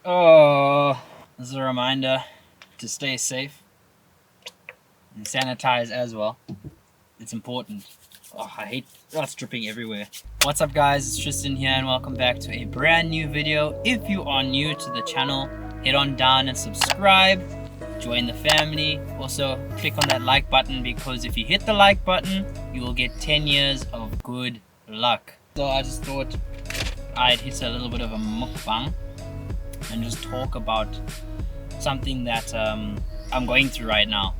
Oh, this is a reminder to stay safe and sanitize as well. It's important. Oh, I hate that's dripping everywhere. What's up guys, it's Tristan here and welcome back to a brand new video. If you are new to the channel, head on down and subscribe, join the family. Also click on that like button, because if you hit the like button, you will get 10 years of good luck. So I just thought I'd hit a little bit of a mukbang and just talk about something that I'm going through right now.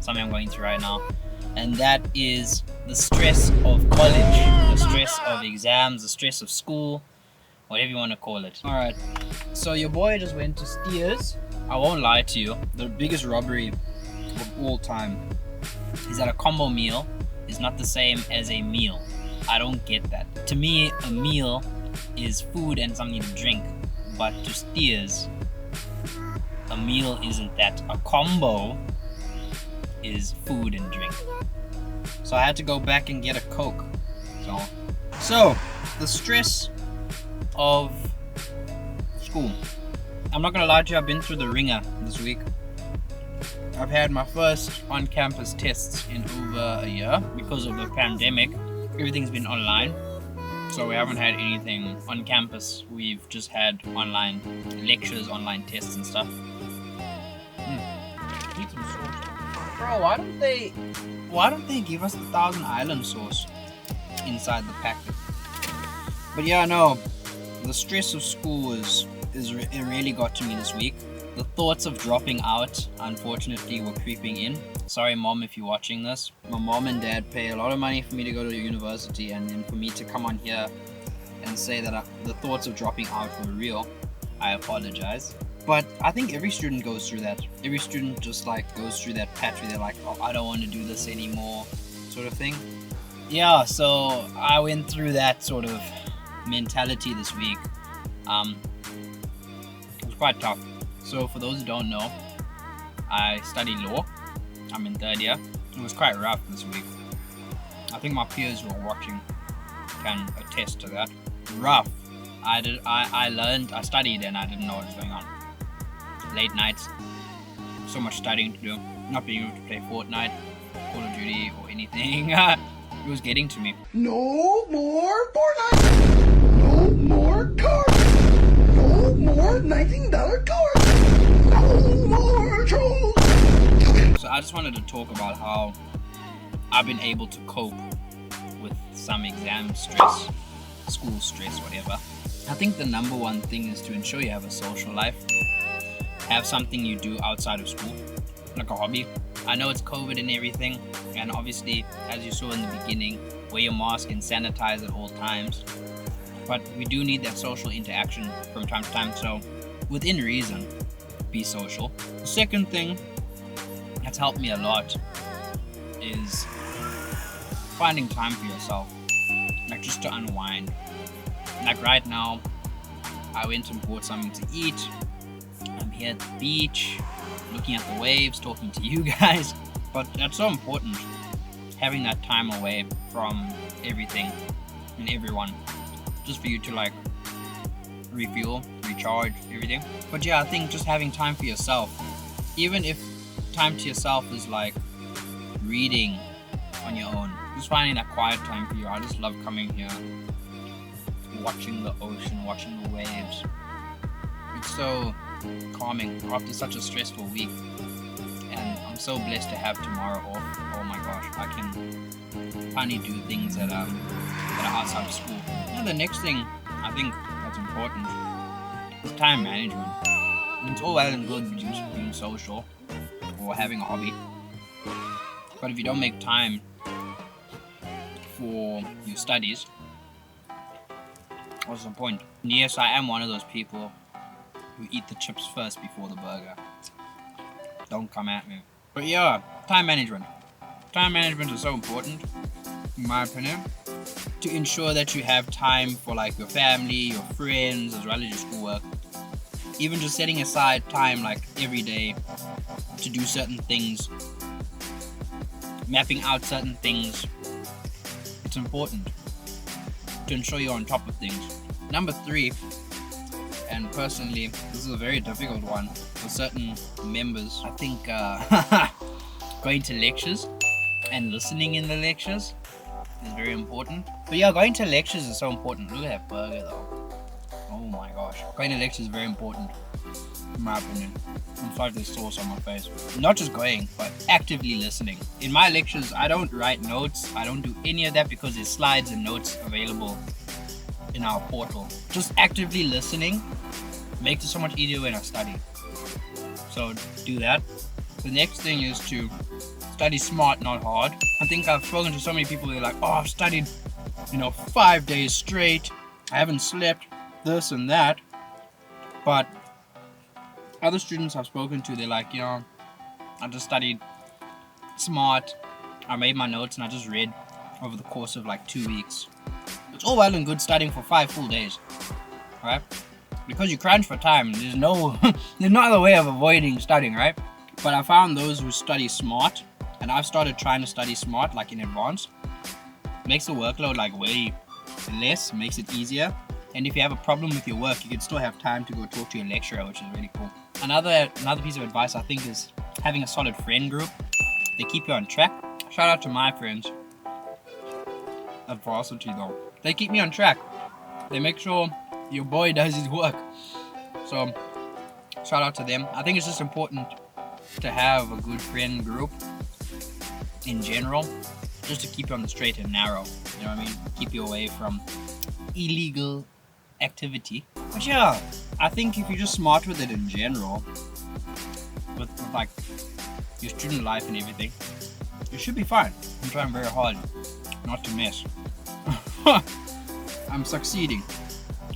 And that is the stress of college, the stress of exams, the stress of school, whatever you want to call it. Alright, so your boy just went to Steers. I won't lie to you, the biggest robbery of all time is that a combo meal is not the same as a meal. I don't get that. To me, a meal is food and something to drink, but to Steers, a meal isn't that. A combo is food and drink. So I had to go back and get a Coke. So the stress of school. I'm not gonna lie to you, I've been through the ringer this week. I've had my first on-campus tests in over a year because of the pandemic. Everything's been online, so we haven't had anything on campus. We've just had online lectures, online tests and stuff. Need some sauce. Bro, why don't they give us the Thousand Island sauce inside the packet? But yeah, no, the stress of school it really got to me this week. The thoughts of dropping out, unfortunately, were creeping in. Sorry mom if you're watching this. My mom and dad pay a lot of money for me to go to university, and then for me to come on here and say that the thoughts of dropping out were real, I apologize. But I think every student goes through that. Every student just like goes through that patch where they're like, oh, I don't want to do this anymore, sort of thing. Yeah, so I went through that sort of mentality this week. It was quite tough. So for those who don't know, I study law. I'm in third year. It was quite rough this week. I think my peers who are watching can attest to that. Rough. I studied and I didn't know what was going on. Late nights, so much studying to do, not being able to play Fortnite, Call of Duty or anything. It was getting to me. No more Fortnite! No more cars! No more $19 cars! No more trolls! So I just wanted to talk about how I've been able to cope with some exam stress, school stress, whatever. I think the number one thing is to ensure you have a social life. Have something you do outside of school, like a hobby. I know it's COVID and everything, and obviously, as you saw in the beginning, wear your mask and sanitize at all times. But we do need that social interaction from time to time, so within reason, be social. The second thing that's helped me a lot is finding time for yourself, like just to unwind. Like right now, I went and bought something to eat. I'm here at the beach, looking at the waves, talking to you guys. But that's so important, having that time away from everything and everyone, just for you to like refuel, recharge, everything. But yeah, I think just having time for yourself, even if time to yourself is like reading on your own, just finding that quiet time for you. I just love coming here, watching the ocean, watching the waves. It's so calming after such a stressful week, and I'm so blessed to have tomorrow off. Oh my gosh, I can finally do things that are outside of school. And the next thing I think that's important is time management. It's all well and good just being social or having a hobby, but if you don't make time for your studies, what's the point? Yes, I am one of those people who eat the chips first before the burger. Don't come at me. But yeah, time management. Time management is so important, in my opinion, to ensure that you have time for like your family, your friends, as well as your schoolwork. Even just setting aside time like every day to do certain things, mapping out certain things. It's important to ensure you're on top of things. Number 3, and personally, this is a very difficult one for certain members. I think going to lectures and listening in the lectures is very important. But yeah, going to lectures is so important. Look at that burger though. Oh my gosh. Going to lectures is very important, in my opinion. I'm sorry there's sauce on my face. Not just going, but actively listening. In my lectures, I don't write notes. I don't do any of that because there's slides and notes available in our portal. Just actively listening makes it so much easier when I study. So do that. The next thing is to study smart, not hard. I think I've spoken to so many people who are like, oh, I've studied, 5 days straight. I haven't slept, this and that. But other students I've spoken to, they're like, I just studied smart. I made my notes and I just read over the course of like 2 weeks. It's all well and good studying for 5 full days, right? Because you crunch for time. There's no other way of avoiding studying, right? But I found those who study smart, and I've started trying to study smart, like in advance. Makes the workload like way less, makes it easier. And if you have a problem with your work, you can still have time to go talk to your lecturer, which is really cool. Another piece of advice I think is having a solid friend group. They keep you on track. Shout out to my friends at varsity though. They keep me on track. They make sure your boy does his work. So shout out to them. I think it's just important to have a good friend group in general, just to keep you on the straight and narrow. You know what I mean? Keep you away from illegal activity. But yeah, I think if you're just smart with it in general, with like your student life and everything, you should be fine. I'm trying very hard not to mess. I'm succeeding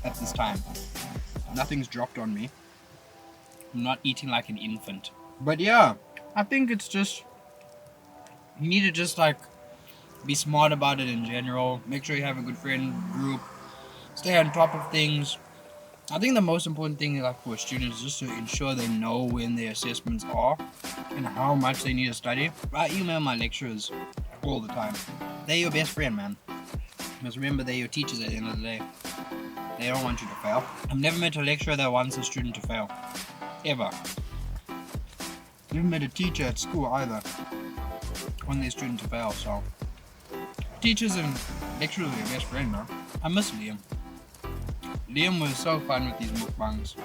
at this time. Nothing's dropped on me. I'm not eating like an infant. But yeah, I think it's just, you need to just like be smart about it in general. Make sure you have a good friend group. Stay on top of things. I think the most important thing like for students is just to ensure they know when their assessments are and how much they need to study. I email my lecturers all the time. They're your best friend, man. Just remember, they're your teachers at the end of the day. They don't want you to fail. I've never met a lecturer that wants a student to fail. Ever. Never met a teacher at school either want their student to fail, so. Teachers and lecturers are your best friend, man. I miss Liam. Liam was so fun with these mukbangs.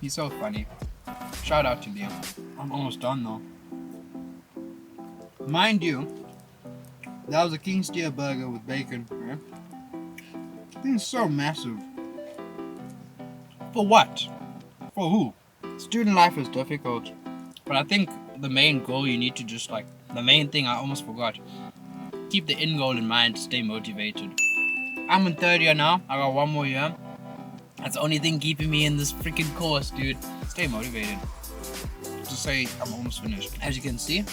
He's so funny. Shout out to Liam. I'm almost done though. Mind you, that was a King Steer burger with bacon, right? This thing's so massive. For what? For who? Student life is difficult. But I think the main goal you need to just like, the main thing I almost forgot. Keep the end goal in mind, stay motivated. I'm in 3rd year now, I got 1 more year. That's the only thing keeping me in this freaking course, dude. Stay motivated. Just say I'm almost finished. As you can see,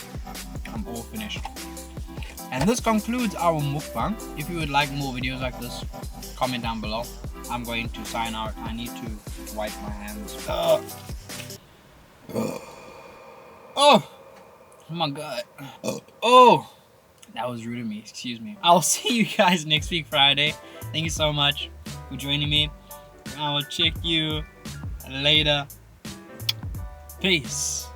I'm all finished. And this concludes our mukbang. If you would like more videos like this, comment down below. I'm going to sign out. I need to wipe my hands. Oh my god. Oh, that was rude of me. Excuse me. I'll see you guys next week Friday. Thank you so much for joining me. I will check you later. Peace.